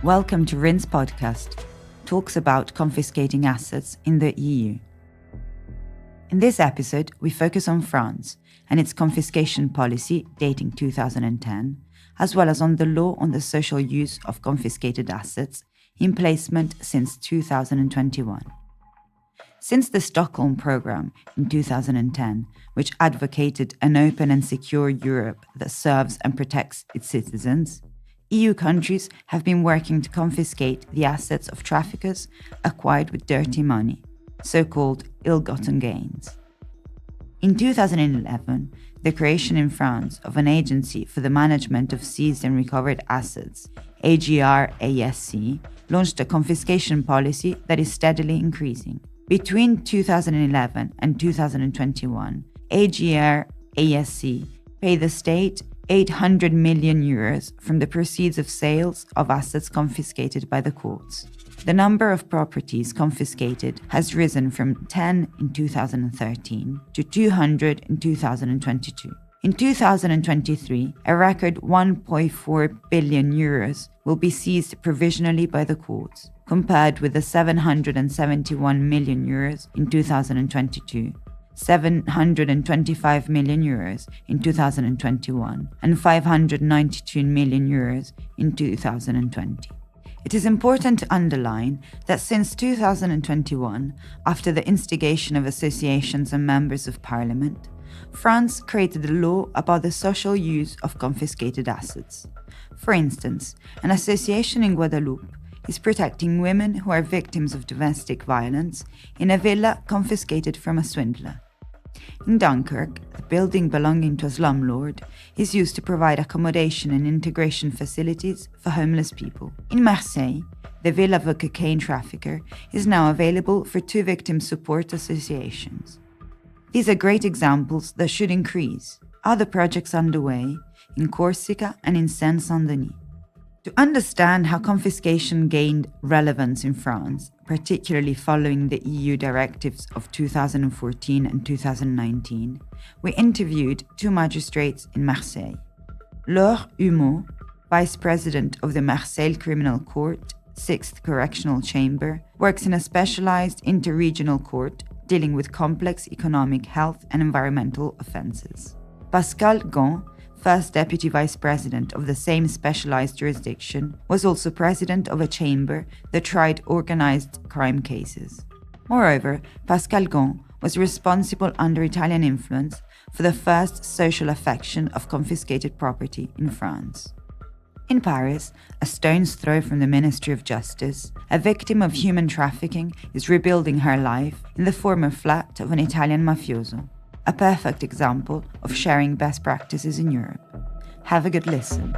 Welcome to RIN's podcast, talks about confiscating assets in the EU. In this episode, we focus on France and its confiscation policy dating 2010, as well as on the law on the social use of confiscated assets in placement since 2021. Since the Stockholm Programme in 2010, which advocated an open and secure Europe that serves and protects its citizens, EU countries have been working to confiscate the assets of traffickers acquired with dirty money, so-called ill-gotten gains. In 2011, the creation in France of an agency for the management of seized and recovered assets, AGR-ASC, launched a confiscation policy that is steadily increasing. Between 2011 and 2021, AGR-ASC paid the state 800 million euros from the proceeds of sales of assets confiscated by the courts. The number of properties confiscated has risen from 10 in 2013 to 200 in 2022. In 2023, a record 1.4 billion euros will be seized provisionally by the courts, compared with the 771 million euros in 2022, 725 million euros in 2021, and 592 million euros in 2020. It is important to underline that since 2021, after the instigation of associations and members of parliament, France created a law about the social use of confiscated assets. For instance, an association in Guadeloupe is protecting women who are victims of domestic violence in a villa confiscated from a swindler. In Dunkirk, the building belonging to a slumlord is used to provide accommodation and integration facilities for homeless people. In Marseille, the villa of a cocaine trafficker is now available for 2 victim support associations. These are great examples that should increase. Other projects underway in Corsica and in Seine-Saint-Denis. To understand how confiscation gained relevance in France, particularly following the EU directives of 2014 and 2019, we interviewed 2 magistrates in Marseille. Laure Humeau, Vice President of the Marseille Criminal Court, 6th Correctional Chamber, works in a specialized interregional court dealing with complex economic, health and environmental offenses. Pascal Gant, First Deputy Vice President of the same specialized jurisdiction, was also president of a chamber that tried organized crime cases. Moreover, Pascal Gant was responsible under Italian influence for the first social affection of confiscated property in France. In Paris, a stone's throw from the Ministry of Justice, a victim of human trafficking is rebuilding her life in the former flat of an Italian mafioso. A perfect example of sharing best practices in Europe. Have a good listen.